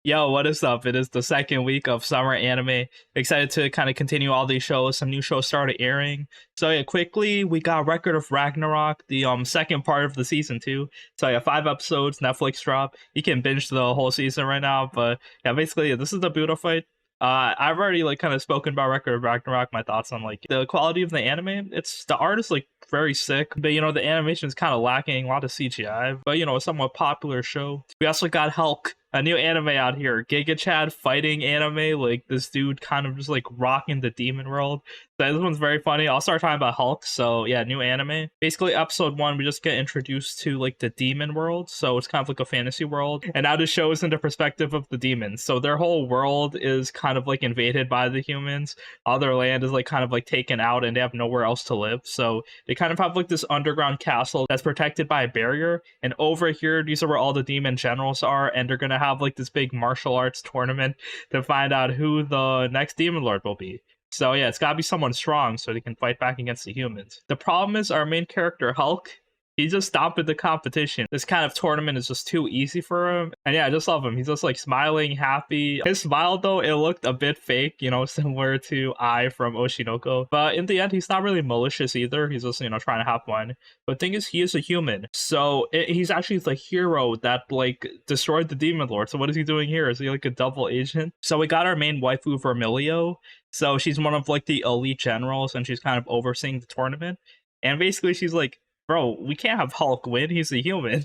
Yo, what is up? It is the second week of summer anime. Excited to kind of continue all these shows. Some new shows started airing. So yeah, quickly, we got Record of Ragnarok, the second part of the season 2. So yeah, 5 episodes, Netflix drop. You can binge the whole season right now, but yeah, basically this is the Buddha fight. I've already like kind of spoken about Record of Ragnarok, my thoughts on like the quality of the anime. It's the art is like very sick, but the animation is kind of lacking, a lot of CGI, but a somewhat popular show. We also got Helck, a new anime out here, Giga Chad fighting anime, like this dude kind of just like rocking the demon world. So this one's very funny. I'll start talking about Helck. So yeah, new anime. Basically episode 1, we just get introduced to like the demon world. So it's kind of like a fantasy world. And now this shows in the perspective of the demons. So their whole world is kind of like invaded by the humans. All their land is like kind of like taken out and they have nowhere else to live. So they kind of have like this underground castle that's protected by a barrier. And over here, these are where all the demon generals are. And they're going to have like this big martial arts tournament to find out who the next demon lord will be. So yeah, it's gotta be someone strong so they can fight back against the humans. The problem is our main character, Helck, he just stopped at the competition. This kind of tournament is just too easy for him. And yeah, I just love him. He's just like smiling, happy. His smile though, it looked a bit fake, similar to Ai from Oshinoko. But in the end, he's not really malicious either. He's just, trying to have fun. But the thing is, he is a human. So he's actually the hero that like destroyed the Demon Lord. So what is he doing here? Is he like a double agent? So we got our main waifu, Vermilio. So she's one of like the elite generals and she's kind of overseeing the tournament. And basically she's like, bro, we can't have Helck win. He's a human.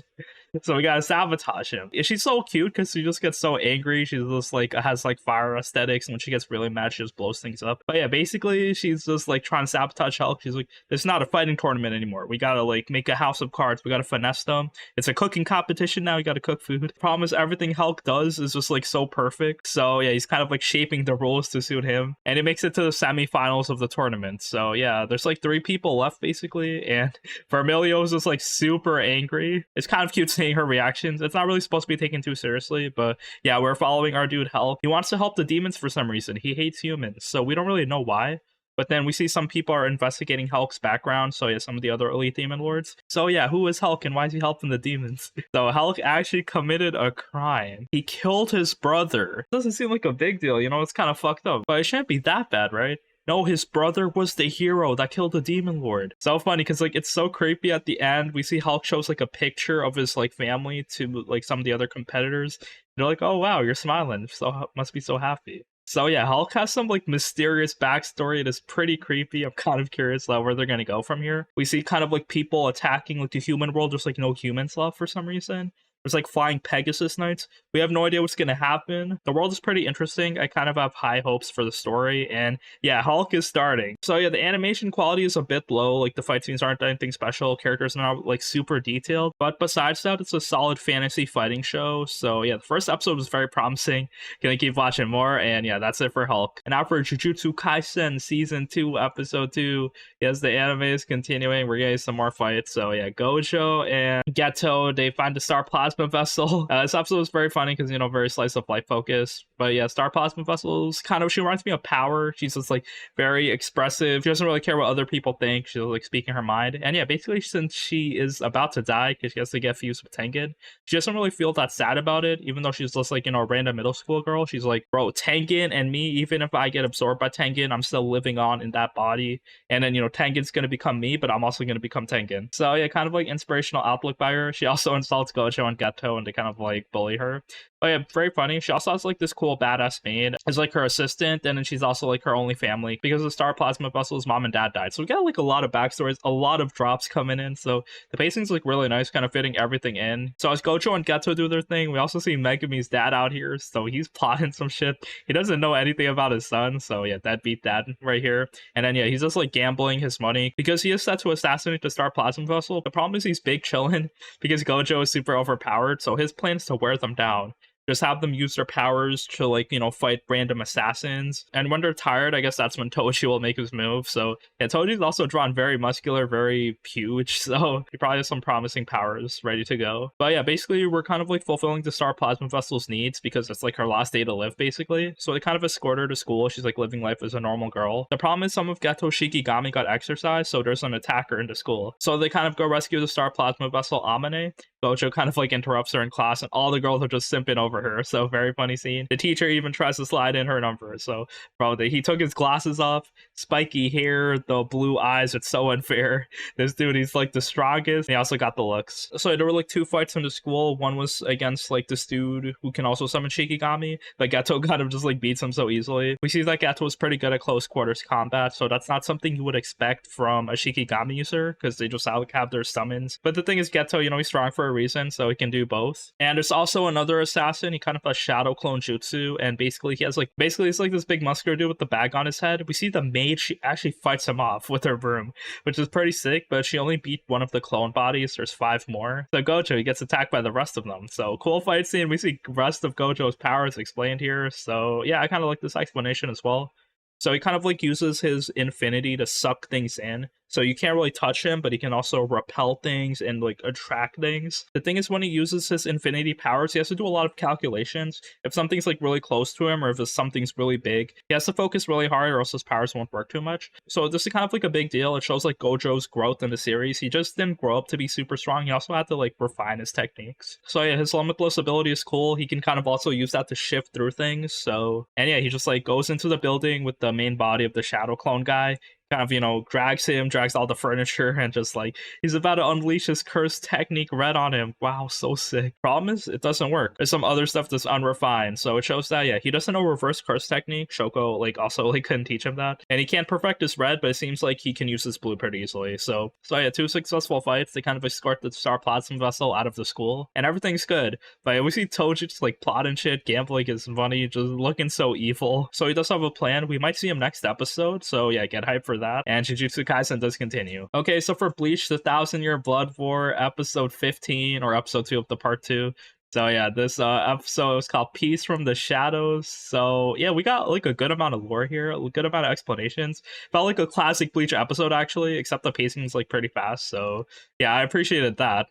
So we gotta sabotage him. She's so cute because she just gets so angry. She's just like has like fire aesthetics, and when she gets really mad, she just blows things up. But yeah, basically she's just like trying to sabotage Helck. She's like, it's not a fighting tournament anymore. We gotta like make a house of cards. We gotta finesse them. It's a cooking competition now. We gotta cook food. The problem is everything Helck does is just like so perfect. So yeah, he's kind of like shaping the rules to suit him, and it makes it to the semifinals of the tournament. So yeah, there's like 3 people left basically, and Vermilio's just like super angry. It's kind of cute seeing her reactions. It's not really supposed to be taken too seriously, but yeah, we're following our dude Helck. He wants to help the demons for some reason. He hates humans, so we don't really know why. But then we see some people are investigating Helck's background, so yeah, some of the other elite demon lords. So yeah, who is Helck and why is he helping the demons? So Helck actually committed a crime. He killed his brother. Doesn't seem like a big deal, it's kind of fucked up, but it shouldn't be that bad, right? No, his brother was the hero that killed the demon lord. So funny because like it's so creepy at the end. We see Helck shows like a picture of his like family to like some of the other competitors. They're like, oh wow, you're smiling, so must be so happy. So yeah, Helck has some like mysterious backstory. It is pretty creepy. I'm kind of curious where they're gonna go from here. We see kind of like people attacking like the human world. There's like no humans left for some reason. There's like flying Pegasus Knights. We have no idea what's going to happen. The world is pretty interesting. I kind of have high hopes for the story. And yeah, Helck is starting. So yeah, the animation quality is a bit low. Like the fight scenes aren't anything special. Characters are not like super detailed. But besides that, it's a solid fantasy fighting show. So yeah, the first episode was very promising. Gonna keep watching more. And yeah, that's it for Helck. And now for Jujutsu Kaisen Season 2, Episode 2. Yes, the anime is continuing. We're getting some more fights. So yeah, Gojo and Geto, they find the Star Plasma Vessel. This episode was very funny because very slice of life focus. But yeah, Star Plasma Vessel's kind of, she reminds me of Power. She's just like very expressive. She doesn't really care what other people think. She's like speaking her mind. And yeah, basically since she is about to die because she has to get fused with Tengen, she doesn't really feel that sad about it, even though she's just like a random middle school girl. She's like, bro, Tengen and me, even if I get absorbed by Tengen, I'm still living on in that body. And then Tengen's gonna become me, but I'm also gonna become Tengen. So yeah, kind of like inspirational outlook by her. She also insults Gojo and Geto and they kind of like bully her. But yeah, very funny. She also has like this cool badass maid as like her assistant, and then she's also like her only family because the Star Plasma Vessel's mom and dad died. So we got like a lot of backstories, a lot of drops coming in. So the pacing's like really nice, kind of fitting everything in. So as Gojo and Geto do their thing, we also see Megumi's dad out here. So he's plotting some shit. He doesn't know anything about his son. So yeah, deadbeat dad right here. And then yeah, he's just like gambling his money because he is set to assassinate the Star Plasma Vessel. The problem is he's big chillin' because Gojo is super overpowered. So his plan is to wear them down. Just have them use their powers to like, fight random assassins. And when they're tired, I guess that's when Toji will make his move. So yeah, Toji's also drawn very muscular, very huge. So he probably has some promising powers ready to go. But yeah, basically we're kind of like fulfilling the Star Plasma Vessel's needs because it's like her last day to live basically. So they kind of escort her to school. She's like living life as a normal girl. The problem is some of Geto's Shikigami got exercised, so there's an attacker into school. So they kind of go rescue the Star Plasma Vessel Amane. Gojo kind of like interrupts her in class and all the girls are just simping over over her. So very funny scene. The teacher even tries to slide in her number. So probably he took his glasses off, spiky hair, the blue eyes. It's so unfair. This dude, he's like the strongest. He also got the looks. So there were like 2 fights in the school. One was against like this dude who can also summon Shikigami, but Geto kind of just like beats him so easily. We see that Geto was pretty good at close quarters combat, so that's not something you would expect from a Shikigami user because they just have their summons. But the thing is, Geto, you know, he's strong for a reason, so he can do both. And there's also another assassin. He kind of has shadow clone jutsu, and basically he has like it's like this big muscular dude with the bag on his head. We see the maid, she actually fights him off with her broom, which is pretty sick, but she only beat one of the clone bodies. There's 5 more. So Gojo, he gets attacked by the rest of them. So cool fight scene. We see rest of Gojo's powers explained here. So yeah, I kind of like this explanation as well. So he kind of like uses his infinity to suck things in. So you can't really touch him, but he can also repel things and like attract things. The thing is, when he uses his infinity powers, he has to do a lot of calculations. If something's like really close to him, or if something's really big, he has to focus really hard, or else his powers won't work too much. So this is kind of like a big deal. It shows like Gojo's growth in the series. He just didn't grow up to be super strong. He also had to like refine his techniques. So yeah, his limitless ability is cool. He can kind of also use that to shift through things. So, and yeah, he just like goes into the building with the main body of the shadow clone guy, kind of, you know, drags all the furniture, and just like he's about to unleash his cursed technique red on him. Wow, so sick. Problem is, it doesn't work. There's some other stuff that's unrefined, so it shows that yeah, he doesn't know reverse curse technique. Shoko like also like couldn't teach him that, and he can't perfect his red, but it seems like he can use his blue pretty easily. So yeah, 2 successful fights. They kind of escort the star plasma vessel out of the school, and everything's good. But we see Toji just like plotting shit, gambling his money, just looking so evil. So he does have a plan. We might see him next episode, so yeah, get hyped for that. And Jujutsu Kaisen does continue. Okay, so for Bleach, the 1,000-Year Blood War, episode 15, or episode 2 of the part 2. So yeah, this episode is called Peace from the Shadows. So yeah, we got like a good amount of lore here, a good amount of explanations. Felt like a classic Bleach episode actually, except the pacing is like pretty fast. So yeah, I appreciated that.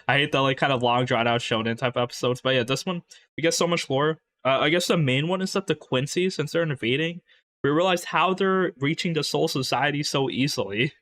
I hate the like kind of long drawn out shonen type episodes, but yeah, this one we get so much lore. I guess the main one is that the Quincy, since they're invading, we realized how they're reaching the Soul Society so easily,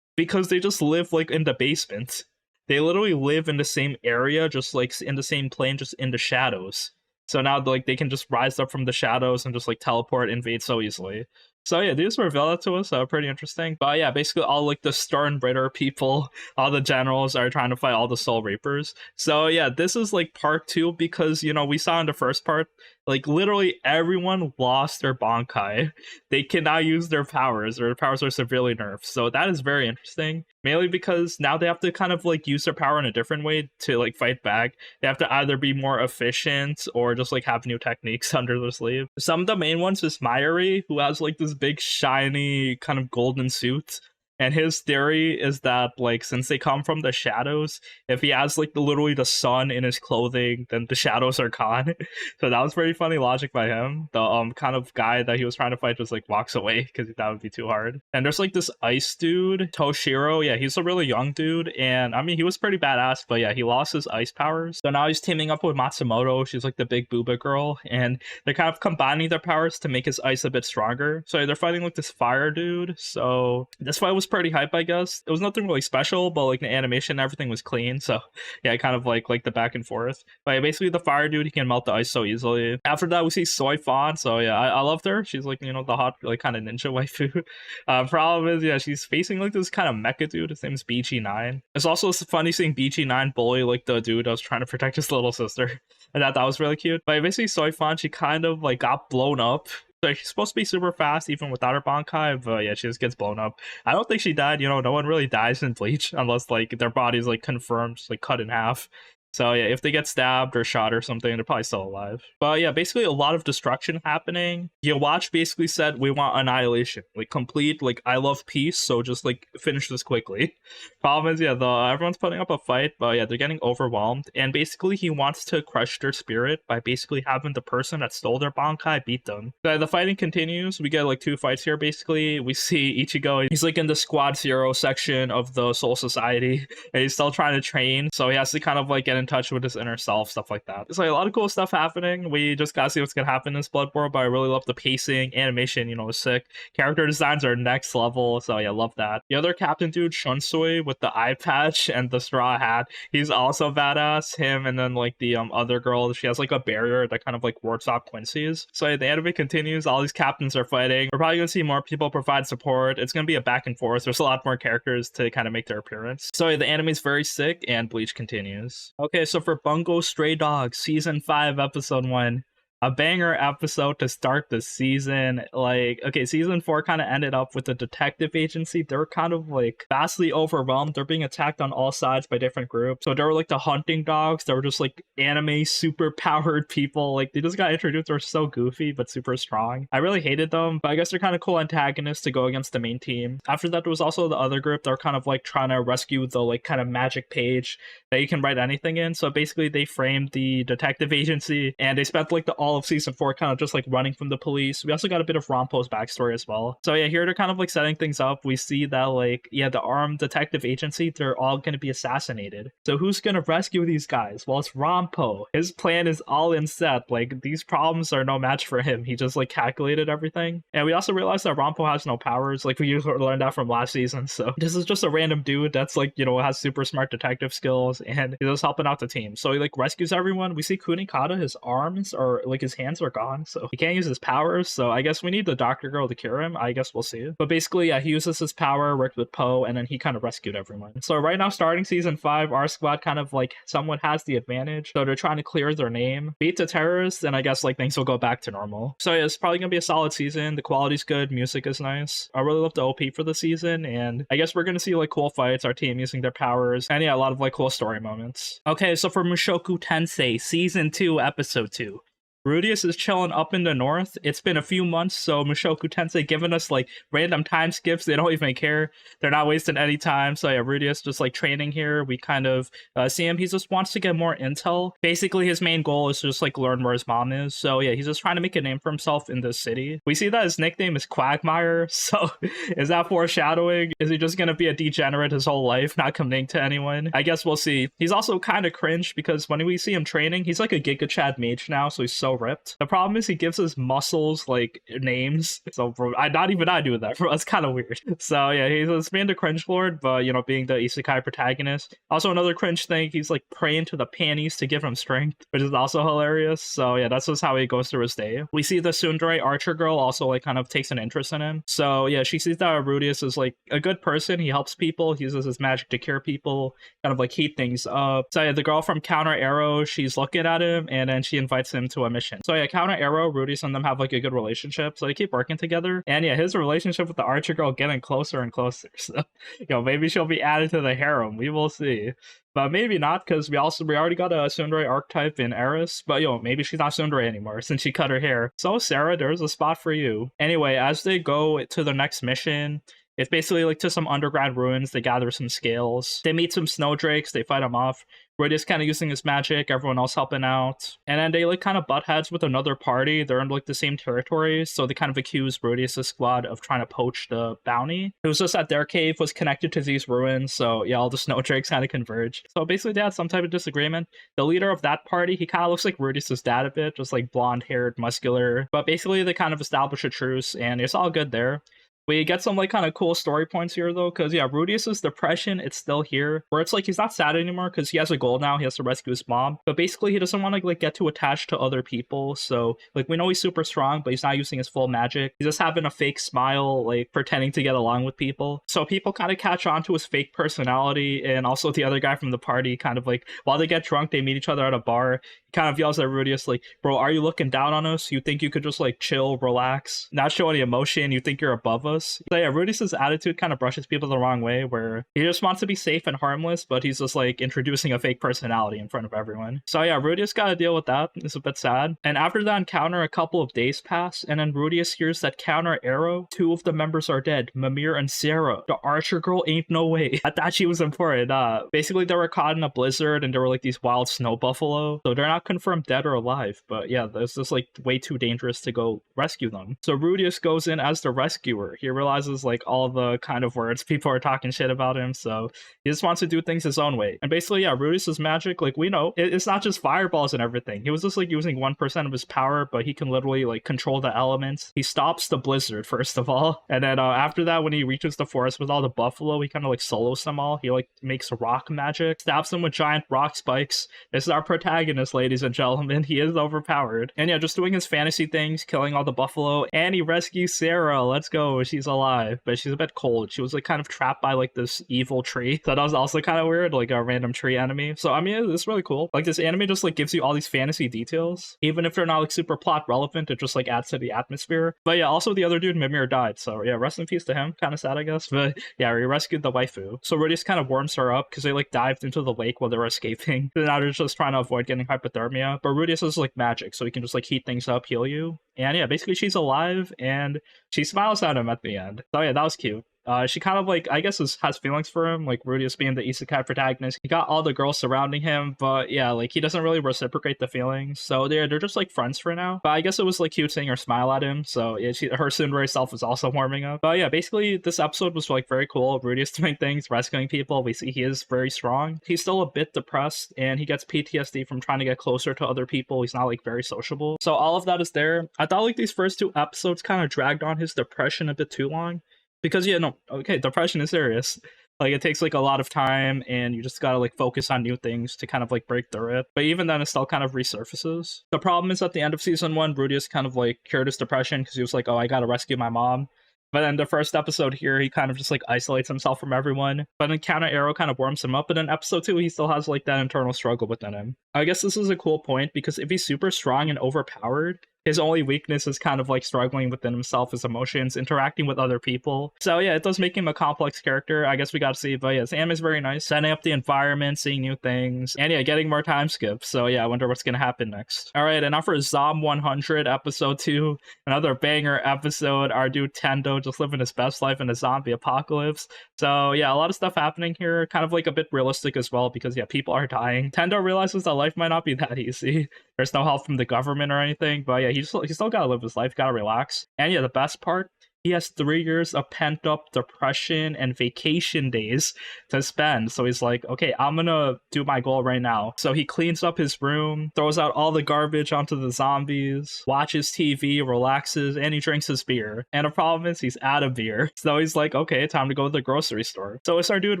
because they just live like in the basement. They literally live in the same area, just like in the same plane, just in the shadows. So now like they can just rise up from the shadows and just like teleport, invade so easily. So yeah, these were revealed to us, pretty interesting. But yeah, basically all like the Stern Ritter people, all the generals are trying to fight all the Soul Reapers. So yeah, this is like part 2, because, you know, we saw in the first part, like literally everyone lost their Bankai. They cannot use their powers, or their powers are severely nerfed. So that is very interesting, mainly because now they have to kind of like use their power in a different way to like fight back. They have to either be more efficient or just like have new techniques under their sleeve. Some of the main ones is Mayuri, who has like this big shiny kind of golden suit, and his theory is that like since they come from the shadows, if he has like literally the sun in his clothing, then the shadows are gone. So that was very funny logic by him. The kind of guy that he was trying to fight just like walks away because that would be too hard. And there's like this ice dude, Toshiro. Yeah, he's a really young dude, and I mean he was pretty badass, but yeah, he lost his ice powers. So now he's teaming up with Matsumoto. She's like the big booba girl, and they're kind of combining their powers to make his ice a bit stronger. So they're fighting like this fire dude. So this fight was pretty hype, I guess. It was nothing really special, but like the animation, everything was clean. So yeah, I kind of like the back and forth. But yeah, basically the fire dude, he can melt the ice so easily. After that, we see Soy Fawn. So yeah, I loved her. She's like, you know, the hot like kind of ninja waifu. Problem is, yeah, she's facing like this kind of mecha dude. His name's BG9. It's also funny seeing BG9 bully like the dude that was trying to protect his little sister. And that was really cute. But basically Soy Fawn, she kind of like got blown up. So she's supposed to be super fast even without her Bankai, but yeah, she just gets blown up. I don't think she died. You know, no one really dies in Bleach unless like their body's like confirmed, just, like cut in half. So yeah, if they get stabbed or shot or something, they're probably still alive. But yeah, basically a lot of destruction happening. Your watch basically said, we want annihilation, like complete, like I love peace, so just like finish this quickly. Problem is, yeah, everyone's putting up a fight, but yeah, they're getting overwhelmed. And basically he wants to crush their spirit by basically having the person that stole their Bankai beat them. So the fighting continues. We get like 2 fights here basically. We see Ichigo, he's like in the Squad Zero section of the Soul Society, and he's still trying to train. So he has to kind of like get in touch with his inner self, stuff like that. It's like a lot of cool stuff happening. We just gotta see what's gonna happen in this Blood Bowl, but I really love the pacing, animation, you know, is sick. Character designs are next level, so yeah, love that. The other captain dude, Shunsui, with the eye patch and the straw hat, he's also badass. Him and then like the other girl, she has like a barrier that kind of like wards off Quincy's. So yeah, the anime continues, all these captains are fighting. We're probably gonna see more people provide support. It's gonna be a back and forth. There's a lot more characters to kind of make their appearance. So yeah, the anime's very sick and Bleach continues. Okay, so for Bungo Stray Dogs, Season 5, Episode 1, a banger episode to start the season. Like, okay, season 4 kind of ended up with the detective agency. They're kind of like vastly overwhelmed. They're being attacked on all sides by different groups. So there were like the hunting dogs. They were just like anime super powered people. Like they just got introduced. They're so goofy but super strong. I really hated them, but I guess they're kind of cool antagonists to go against the main team. After that, there was also the other group. They're kind of like trying to rescue the like kind of magic page that you can write anything in. So basically they framed the detective agency and they spent like the all of season 4 kind of just like running from the police. We also got a bit of Rampo's backstory as well. So yeah, here they're kind of like setting things up. We see that like, yeah, the armed detective agency, they're all going to be assassinated. So who's going to rescue these guys? Well, it's Rampo. His plan is all in set. Like these problems are no match for him. He just like calculated everything. And we also realized that Rampo has no powers. Like we learned that from last season. So this is just a random dude that's like, you know, has super smart detective skills and he's just helping out the team. So he like rescues everyone. We see Kunikata, his arms or like his hands are gone, so he can't use his powers. So I guess we need the doctor girl to cure him. I guess we'll see. But basically, yeah, he uses his power, worked with Poe, and then he kind of rescued everyone. So right now, starting season 5, our squad kind of like somewhat has the advantage. So they're trying to clear their name, beat the terrorists, and I guess like things will go back to normal. So yeah, it's probably gonna be a solid season. The quality's good, music is nice. I really love the OP for the season, and I guess we're gonna see like cool fights, our team using their powers, and yeah, a lot of like cool story moments. Okay, so for Mushoku Tensei, season 2, episode 2. Rudeus is chilling up in the north. It's been a few months, so Mushoku Tensei giving us like random time skips. They don't even care. They're not wasting any time. So yeah, Rudeus just like training here. We kind of see him. He just wants to get more intel. Basically, his main goal is to just like learn where his mom is. So yeah, he's just trying to make a name for himself in this city. We see that his nickname is Quagmire. So is that foreshadowing? Is he just gonna be a degenerate his whole life, not committing to anyone? I guess we'll see. He's also kind of cringe because when we see him training, he's like a Giga Chad mage now, so he's so ripped. The problem is he gives his muscles like names, so bro, not even I do that, bro. That's kind of weird. So yeah, he's being the cringe lord, but you know, being the isekai protagonist. Also another cringe thing, he's like praying to the panties to give him strength, which is also hilarious. So yeah, that's just how he goes through his day. We see the tsundere archer girl also like kind of takes an interest in him. So yeah, she sees that Rudeus is like a good person. He helps people. He uses his magic to cure people, kind of like heat things up. So yeah, the girl from Counter Arrow, she's looking at him and then she invites him to a mission. So yeah, Counter Arrow, Rudeus and them have like a good relationship, so they keep working together. And yeah, his relationship with the archer girl getting closer and closer. So you know, maybe she'll be added to the harem. We will see. But maybe not, because we already got a tsundere archetype in Eris. But yo, maybe she's not tsundere anymore since she cut her hair. So Sarah, there's a spot for you. Anyway, as they go to the next mission, it's basically like to some underground ruins. They gather some scales. They meet some snowdrakes. They fight them off. Rudeus kind of using his magic, everyone else helping out. And then they like kind of butt heads with another party. They're in like the same territory, so they kind of accuse Rudeus' squad of trying to poach the bounty. It was just that their cave was connected to these ruins, so yeah, all the snowdrakes kind of converge. So basically they had some type of disagreement. The leader of that party, he kind of looks like Rudeus' dad a bit, just like blonde-haired, muscular. But basically they kind of establish a truce, and it's all good there. We get some like kind of cool story points here though, because yeah, Rudeus' depression, it's still here, where it's like he's not sad anymore because he has a goal now. He has to rescue his mom, but basically he doesn't want to like get too attached to other people. So like we know he's super strong, but he's not using his full magic. He's just having a fake smile, like pretending to get along with people. So people kind of catch on to his fake personality, and also the other guy from the party kind of like while they get drunk, they meet each other at a bar. He kind of yells at Rudeus like, "Bro, are you looking down on us? You think you could just like chill, relax, not show any emotion? You think you're above us?" So yeah, Rudeus' attitude kind of brushes people the wrong way, where he just wants to be safe and harmless, but he's just like introducing a fake personality in front of everyone. So yeah, Rudeus got to deal with that. It's a bit sad. And after that encounter, a couple of days pass, and then Rudeus hears that Counter Arrow, 2 of the members are dead, Mimir and Sarah. The archer girl ain't no way. I thought she was important. Basically, they were caught in a blizzard, and there were like these wild snow buffalo, so they're not not confirmed dead or alive, but yeah, it's just like way too dangerous to go rescue them. So Rudius goes in as the rescuer. He realizes like all the kind of words people are talking shit about him, so he just wants to do things his own way. And basically, yeah, Rudius's magic, like we know, it's not just fireballs and everything. He was just like using 1% of his power, but he can literally like control the elements. He stops the blizzard first of all, and then after that, when he reaches the forest with all the buffalo, he kind of like solos them all. He like makes rock magic, stabs them with giant rock spikes. This is our protagonist, ladies and gentlemen. He is overpowered. And yeah, just doing his fantasy things, killing all the buffalo, and he rescues Sarah. Let's go. She's alive, but she's a bit cold. She was like kind of trapped by like this evil tree. So that was also kind of weird, like a random tree enemy. So I mean, it's really cool. Like this anime just like gives you all these fantasy details, even if they're not like super plot relevant. It just like adds to the atmosphere. But yeah, also the other dude, Mimir, died. So yeah, rest in peace to him. Kind of sad, I guess. But yeah, he rescued the waifu. So Rudius kind of warms her up because they like dived into the lake while they were escaping. And now they're just trying to avoid getting hypothermia. But Rudius is like magic, so he can just like heat things up, heal you. And yeah, basically she's alive and she smiles at him at the end. So yeah, that was cute. She kind of like, I guess, has feelings for him, like Rudius being the isekai protagonist. He got all the girls surrounding him, but yeah, like he doesn't really reciprocate the feelings. So they're just like friends for now. But I guess it was like cute seeing her smile at him. So yeah, her tsundere self is also warming up. But yeah, basically this episode was like very cool. Rudius doing things, rescuing people. We see he is very strong. He's still a bit depressed and he gets PTSD from trying to get closer to other people. He's not like very sociable. So all of that is there. I thought like these first two episodes kind of dragged on his depression a bit too long. Because yeah, no, okay, depression is serious. Like it takes like a lot of time and you just gotta like focus on new things to kind of like break through it. But even then it still kind of resurfaces. The problem is at the end of season 1, Rudius kind of like cured his depression because he was like, oh, I gotta rescue my mom. But then the first episode here, he kind of just like isolates himself from everyone. But then Counter Arrow kind of warms him up. But in episode 2, he still has like that internal struggle within him. I guess this is a cool point because if he's super strong and overpowered, his only weakness is kind of like struggling within himself, his emotions, interacting with other people. So yeah, it does make him a complex character. I guess we got to see, but yeah, this anime is very nice. Setting up the environment, seeing new things, and yeah, getting more time skips. So yeah, I wonder what's going to happen next. All right, and now for Zom 100, episode 2, another banger episode. Our dude Tendo just living his best life in a zombie apocalypse. So yeah, a lot of stuff happening here, kind of like a bit realistic as well, because yeah, people are dying. Tendo realizes that life might not be that easy. There's no help from the government or anything, but yeah, he's still gotta live his life, gotta relax. And yeah, the best part, he has 3 years of pent-up depression and vacation days to spend. So he's like, okay, I'm gonna do my goal right now. So he cleans up his room, throws out all the garbage onto the zombies, watches TV, relaxes, and he drinks his beer. And the problem is he's out of beer. So he's like, okay, time to go to the grocery store. So is our dude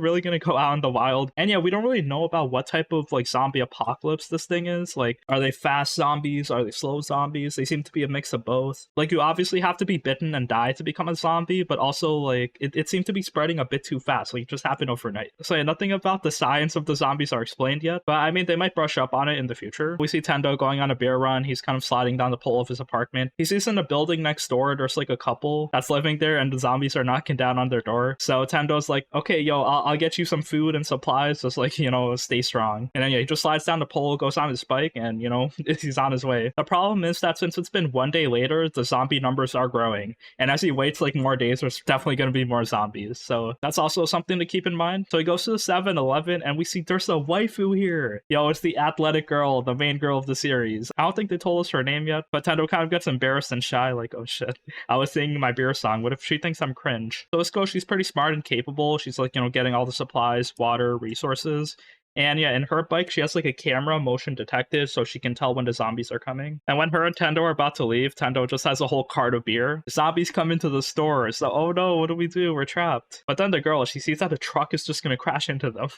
really gonna go out in the wild? And yeah, we don't really know about what type of like zombie apocalypse this thing is. Like, are they fast zombies? Are they slow zombies? They seem to be a mix of both. Like, you obviously have to be bitten and die to become a zombie, but also like it seemed to be spreading a bit too fast. Like it just happened overnight. So yeah, nothing about the science of the zombies are explained yet, but I mean they might brush up on it in the future. We see Tendo going on a beer run. He's kind of sliding down the pole of his apartment. He sees in the building next door there's like a couple that's living there and the zombies are knocking down on their door. So Tendo's like, okay, yo, I'll get you some food and supplies, just like, you know, stay strong. And then yeah, he just slides down the pole, goes on his bike, and you know, he's on his way. The problem is that since it's been 1 day later, the zombie numbers are growing, and as he waits like more days, there's definitely going to be more zombies. So that's also something to keep in mind. So he goes to the 7-Eleven and we see there's a waifu here. Yo, it's the athletic girl, the main girl of the series. I don't think they told us her name yet, but Tendo kind of gets embarrassed and shy, like, oh shit, I was singing my beer song. What if she thinks I'm cringe? So let's go. She's pretty smart and capable. She's like, you know, getting all the supplies, water, resources. And yeah, in her bike, she has like a camera motion detected so she can tell when the zombies are coming. And when her and Tendo are about to leave, Tendo just has a whole cart of beer. Zombies come into the store, so oh no, what do we do? We're trapped. But then the girl, she sees that the truck is just gonna crash into them.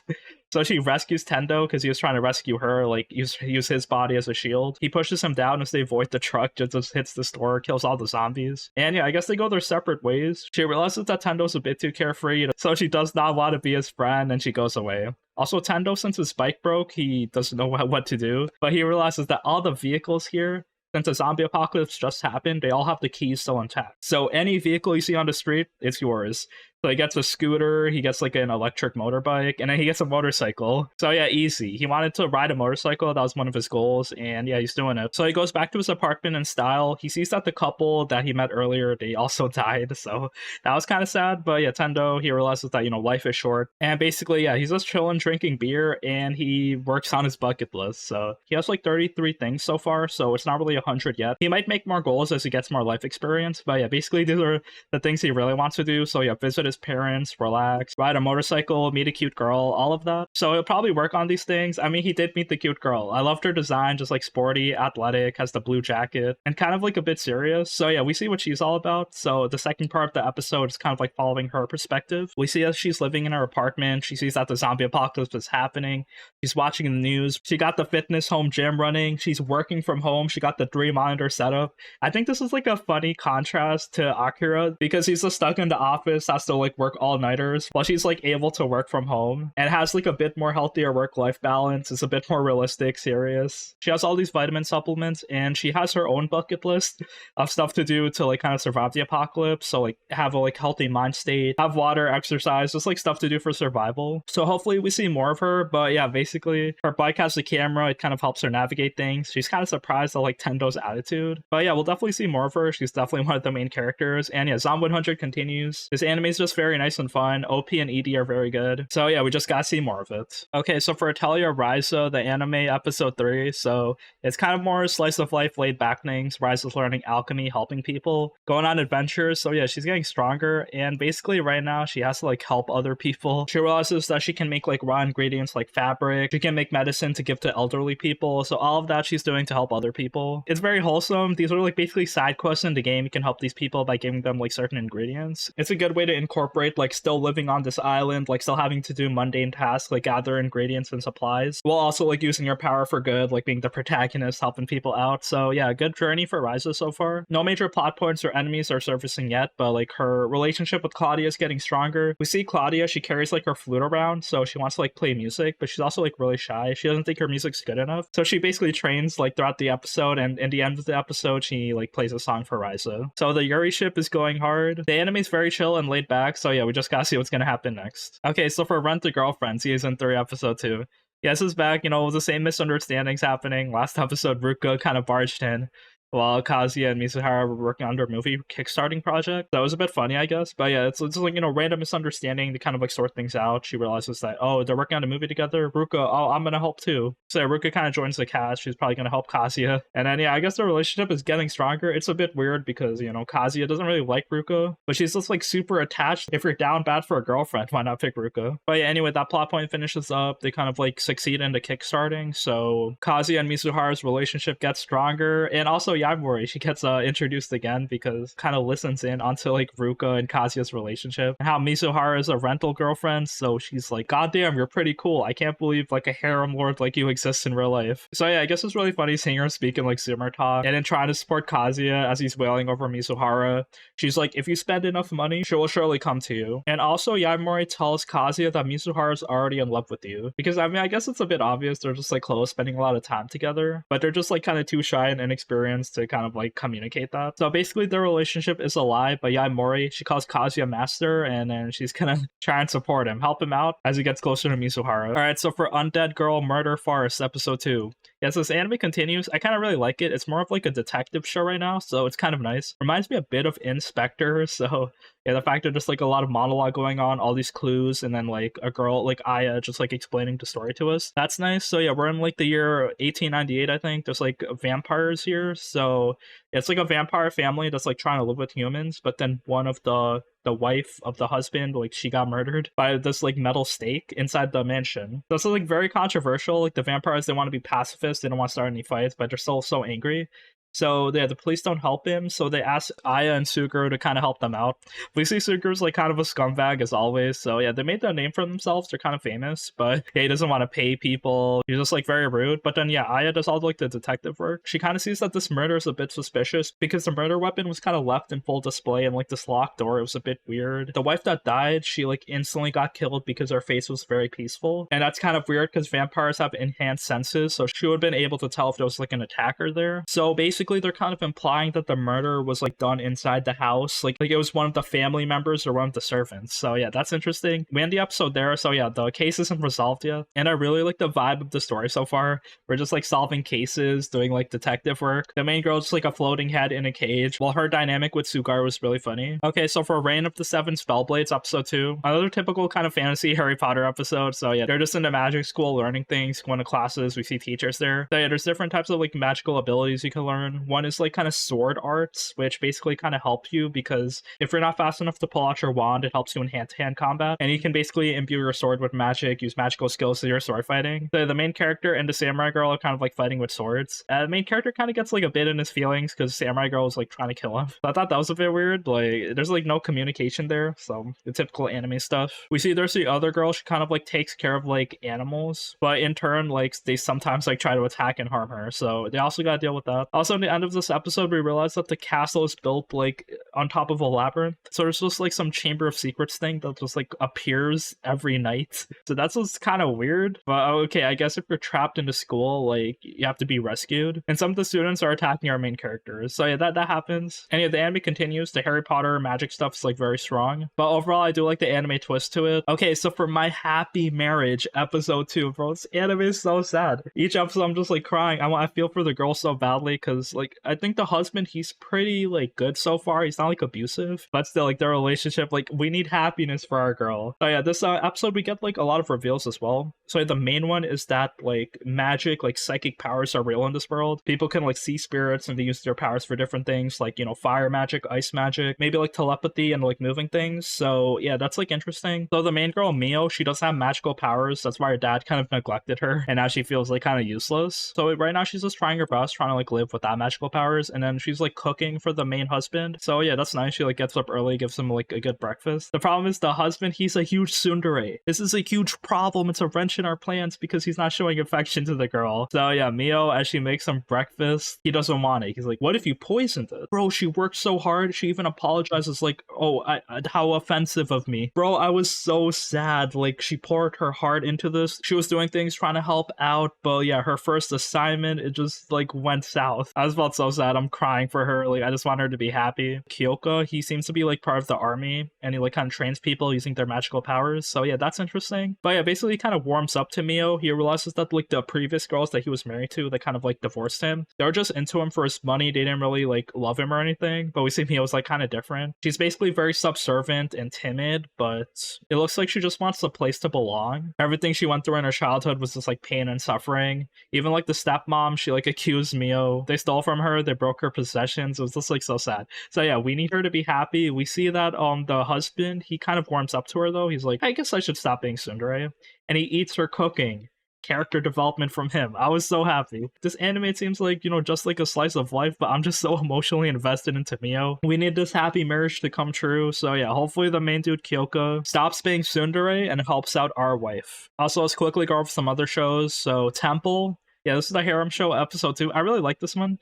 So she rescues Tendo because he was trying to rescue her, like use his body as a shield. He pushes him down as they avoid the truck, just hits the store, kills all the zombies. And yeah, I guess they go their separate ways. She realizes that Tendo's a bit too carefree, so she does not want to be his friend and she goes away. Also, Tendo, since his bike broke, he doesn't know what to do, but he realizes that all the vehicles here, since the zombie apocalypse just happened, they all have the keys still intact. So any vehicle you see on the street, it's yours. So he gets a scooter, he gets like an electric motorbike, and then he gets a motorcycle. So yeah, easy. He wanted to ride a motorcycle. That was one of his goals, and yeah, he's doing it. So he goes back to his apartment in style. He sees that the couple that he met earlier, they also died. So that was kind of sad. But yeah, Tendo, he realizes that, life is short. And basically, yeah, he's just chilling, drinking beer, and he works on his bucket list. So he has like 33 things so far, so it's not really 100 yet. He might make more goals as he gets more life experience. But yeah, basically, these are the things he really wants to do. So yeah, visit his parents, relax, ride a motorcycle, meet a cute girl, all of that. So he'll probably work on these things. I mean, he did meet the cute girl. I loved her design, just like sporty, athletic, has the blue jacket, and kind of like a bit serious. So yeah, we see what she's all about. So the second part of the episode is kind of like following her perspective. We see as she's living in her apartment, she sees that the zombie apocalypse is happening. She's watching the news. She got the fitness home gym running. She's working from home. She got the 3-monitor setup. I think this is like a funny contrast to Akira because he's just stuck in the office, has to like work all-nighters, while she's like able to work from home and has like a bit more healthier work-life balance. It's a bit more realistic, serious. She has all these vitamin supplements, and she has her own bucket list of stuff to do to like kind of survive the apocalypse. So like have a like healthy mind state, have water, exercise, just like stuff to do for survival. So hopefully we see more of her. But yeah, basically her bike has the camera. It kind of helps her navigate things. She's kind of surprised at like Tendo's attitude. But yeah, we'll definitely see more of her. She's definitely one of the main characters. And yeah, Zom 100 continues. This anime is just very nice and fun. OP and ED are very good. So yeah, we just gotta see more of it. Okay, so for Atelier Ryza, the anime episode 3, so it's kind of more slice of life, laid back things. Ryza's learning alchemy, helping people, going on adventures. So yeah, she's getting stronger, and basically right now she has to like help other people. She realizes that she can make like raw ingredients like fabric. She can make medicine to give to elderly people. So all of that she's doing to help other people. It's very wholesome. These are like basically side quests in the game. You can help these people by giving them like certain ingredients. It's a good way to incorporate like still living on this island, like still having to do mundane tasks like gather ingredients and supplies, while also like using your power for good, like being the protagonist, helping people out. So yeah, good journey for Ryza so far. No major plot points or enemies are surfacing yet, but like her relationship with Claudia is getting stronger. We see Claudia, she carries like her flute around, so she wants to like play music, but she's also like really shy. She doesn't think her music's good enough. So she basically trains like throughout the episode, and in the end of the episode, she like plays a song for Ryza. So the Yuri ship is going hard. The anime's very chill and laid back, so yeah, we just gotta see what's gonna happen next. Okay, so for Rent a Girlfriend, season 3, episode 2. Yeah, this is back, it was the same misunderstandings happening. Last episode, Ruka kind of barged in while Kazuya and Mizuhara were working on their movie kickstarting project. That was a bit funny, I guess. But yeah, it's like, random misunderstanding to kind of like sort things out. She realizes that, oh, they're working on a movie together. Ruka, oh, I'm gonna help too. So yeah, Ruka kind of joins the cast. She's probably gonna help Kazuya. And then yeah, I guess their relationship is getting stronger. It's a bit weird because, Kazuya doesn't really like Ruka, but she's just like super attached. If you're down bad for a girlfriend, why not pick Ruka? But yeah, anyway, that plot point finishes up. They kind of like succeed into kickstarting. So Kazuya and Mizuhara's relationship gets stronger. And also Yamori, she gets introduced again because kind of listens in onto like Ruka and Kazuya's relationship and how Mizuhara is a rental girlfriend. So she's like, God damn, you're pretty cool. I can't believe like a harem lord like you exists in real life. So yeah, I guess it's really funny seeing her speaking like Zoomer talk and then trying to support Kazuya as he's wailing over Mizuhara. She's like, if you spend enough money, she will surely come to you. And also Yamori tells Kazuya that Mizuhara's already in love with you, because I mean, I guess it's a bit obvious they're just like close, spending a lot of time together, but they're just like kind of too shy and inexperienced to kind of like communicate that. So basically their relationship is a lie, but Yamori, she calls Kazuya master, and then she's gonna try and support him, help him out as he gets closer to Mizuhara. Alright, so for Undead Girl Murder Farce, episode 2. Yes, this anime continues. I kind of really like it. It's more of like a detective show right now, so it's kind of nice. Reminds me a bit of Inspector, so yeah, the fact that there's like a lot of monologue going on, all these clues, and then like a girl like Aya just like explaining the story to us. That's nice. So yeah, we're in like the year 1898, I think. There's like vampires here, so it's like a vampire family that's like trying to live with humans, but then one of the wife of the husband, like she got murdered by this like metal stake inside the mansion. So it's like very controversial. Like the vampires, they want to be pacifists, they don't want to start any fights, but they're still so angry. So yeah, the police don't help him, so they ask Aya and Suguru to kind of help them out. We see Suguru's like kind of a scumbag as always, so yeah, they made their name for themselves, they're kind of famous, but yeah, he doesn't want to pay people, he's just like very rude. But then yeah, Aya does all like the detective work. She kind of sees that this murder is a bit suspicious because the murder weapon was kind of left in full display in like this locked door. It was a bit weird. The wife that died, she like instantly got killed because her face was very peaceful, and that's kind of weird because vampires have enhanced senses, so she would have been able to tell if there was like an attacker there. So basically basically they're kind of implying that the murder was like done inside the house, like it was one of the family members or one of the servants. So yeah, that's interesting. We end the episode there. So yeah, the case isn't resolved yet, and I really like the vibe of the story so far. We're just like solving cases, doing like detective work. The main girl's like a floating head in a cage, while her dynamic with Sugar was really funny. Okay, so for Reign of the Seven Spellblades episode 2, another typical kind of fantasy Harry Potter episode. So yeah, they're just in the magic school learning things, going to classes. We see teachers there. So yeah, there's different types of like magical abilities you can learn. One is like kind of sword arts, which basically kind of help you because if you're not fast enough to pull out your wand, it helps you in hand-to-hand combat, and you can basically imbue your sword with magic, use magical skills to your sword fighting. So the main character and the samurai girl are kind of like fighting with swords. The main character kind of gets like a bit in his feelings because samurai girl is like trying to kill him. So I thought that was a bit weird. Like there's like no communication there, so the typical anime stuff. We see there's the other girl. She kind of like takes care of like animals, but in turn like they sometimes like try to attack and harm her, so they also gotta deal with that. Also, in the end of this episode, we realize that the castle is built like on top of a labyrinth, so there's just like some chamber of secrets thing that just like appears every night. So that's what's kind of weird, but okay, I guess if you're trapped in the school, like you have to be rescued, and some of the students are attacking our main characters. So yeah, that happens. And yeah, the anime continues. The Harry Potter magic stuff is like very strong, but overall I do like the anime twist to it. Okay, so for My Happy Marriage episode 2, bro, this anime is so sad. Each episode I'm just like crying. I feel for the girl so badly because like I think the husband, he's pretty like good so far. He's not like abusive, but still like their relationship, like we need happiness for our girl. So yeah, this episode we get like a lot of reveals as well. So the main one is that like magic, like psychic powers are real in this world. People can like see spirits and they use their powers for different things, like, you know, fire magic, ice magic, maybe like telepathy and like moving things. So yeah, that's like interesting. So the main girl, Mio, she does have magical powers. That's why her dad kind of neglected her, and now she feels like kind of useless. So right now she's just trying her best, trying to like live without magical powers, and then she's like cooking for the main husband. So yeah, that's nice. She like gets up early, gives him like a good breakfast. The problem is the husband, he's a huge tsundere. This is a huge problem. It's a wrench in our plans because he's not showing affection to the girl. So yeah, Mio, as she makes him breakfast, he doesn't want it. He's like, what if you poisoned it? Bro, she worked so hard. She even apologizes like, oh, how offensive of me. Bro, I was so sad. Like she poured her heart into this. She was doing things trying to help out, but yeah, her first assignment, it just like went south. I just felt so sad. I'm crying for her. Like I just want her to be happy. Kyoka, he seems to be like part of the army, and he like kind of trains people using their magical powers. So yeah, that's interesting. But yeah, basically he kind of warms up to Mio. He realizes that like the previous girls that he was married to, they kind of like divorced him. They were just into him for his money. They didn't really like love him or anything. But we see Mio's like kind of different. She's basically very subservient and timid, but it looks like she just wants a place to belong. Everything she went through in her childhood was just like pain and suffering. Even like the stepmom, she like accused Mio. They stole from her. They broke her possessions. It was just like so sad. So yeah, we need her to be happy. We see that the husband, he kind of warms up to her though. He's like, I guess I should stop being tsundere. And he eats her cooking. Character development from him. I was so happy. This anime seems like, you know, just like a slice of life, but I'm just so emotionally invested into Mio. We need this happy marriage to come true. So yeah, hopefully the main dude Kyoka stops being tsundere and helps out our wife. Also, let's quickly go over some other shows. So Temple. Yeah, this is the harem show episode 2. I really like this one.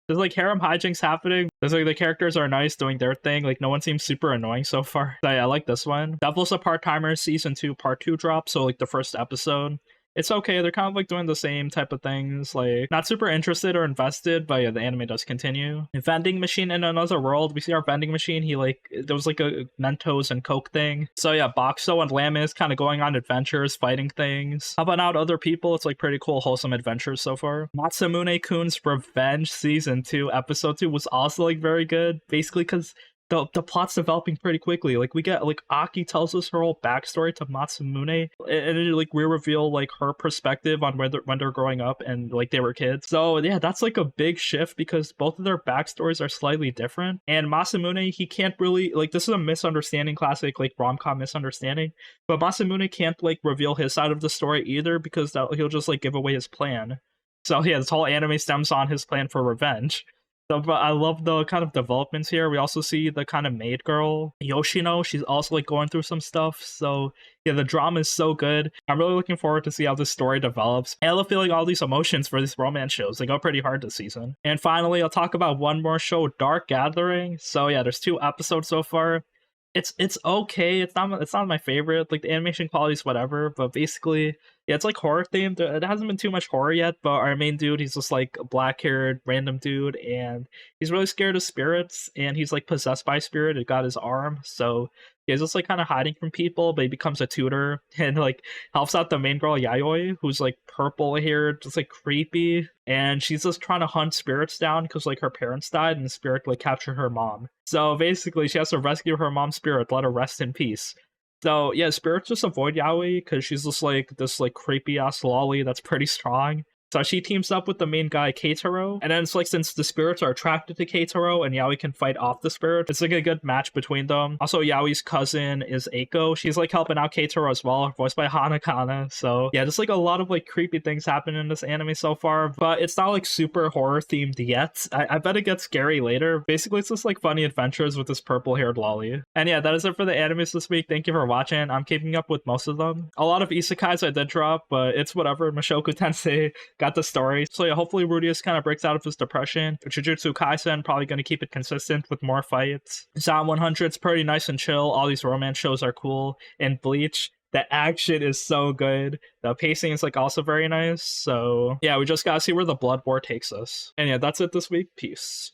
There's like harem hijinks happening. There's like the characters are nice doing their thing. Like no one seems super annoying so far. So yeah, I like this one. Devil's a Part-Timer season 2 part 2 drop. So like the first episode. It's okay. They're kind of like doing the same type of things, like not super interested or invested, but yeah, the anime does continue. Vending machine in another world. We see our vending machine. He like, there was like a Mentos and Coke thing. So yeah, Boxo and Lamis kind of going on adventures, fighting things, helping out other people. It's like pretty cool, wholesome adventures so far. Masamune-kun's Revenge season 2, episode 2 was also like very good, basically because the plot's developing pretty quickly. Like we get like Aki tells us her whole backstory to Masamune, and like we reveal like her perspective on when they're growing up and like they were kids. So yeah, that's like a big shift because both of their backstories are slightly different. And Masamune, he can't really like, this is a misunderstanding, classic like rom-com misunderstanding, but Masamune can't like reveal his side of the story either because he'll just like give away his plan. So yeah, this whole anime stems on his plan for revenge. So, but I love the kind of developments here. We also see the kind of maid girl, Yoshino. She's also like going through some stuff. So yeah, the drama is so good. I'm really looking forward to see how this story develops. And I love feeling all these emotions for these romance shows. They go pretty hard this season. And finally, I'll talk about one more show, Dark Gathering. So yeah, there's 2 episodes so far. It's okay. It's not my favorite. Like the animation quality is whatever, but basically Yeah, it's like horror themed. It hasn't been too much horror yet, but our main dude, he's just like a black haired random dude, and he's really scared of spirits, and he's like possessed by a spirit. It got his arm, so he's just like kind of hiding from people, but he becomes a tutor and like helps out the main girl Yayoi, who's like purple haired, just like creepy, and she's just trying to hunt spirits down because like her parents died and the spirit like captured her mom. So basically, she has to rescue her mom's spirit, let her rest in peace. So yeah, spirits just avoid Yaoi because she's just like this like creepy ass lolly that's pretty strong. So she teams up with the main guy Keitaro, and then it's like since the spirits are attracted to Keitaro and Yaoi can fight off the spirit, it's like a good match between them. Also, Yaoi's cousin is Eiko. She's like helping out Keitaro as well, voiced by Hanakana. So yeah, just like a lot of like creepy things happen in this anime so far, but it's not like super horror themed yet. I bet it gets scary later. Basically, it's just like funny adventures with this purple haired lolly. And yeah, that is it for the animes this week. Thank you for watching. I'm keeping up with most of them. A lot of isekais I did drop, but it's whatever. Mushoku Tensei got the story. So yeah, hopefully Rudius kind of breaks out of his depression. Jujutsu Kaisen, probably going to keep it consistent with more fights. Zom 100's pretty nice and chill. All these romance shows are cool. And Bleach, the action is so good. The pacing is like also very nice. So yeah, we just gotta see where the blood war takes us. And yeah, that's it this week. Peace.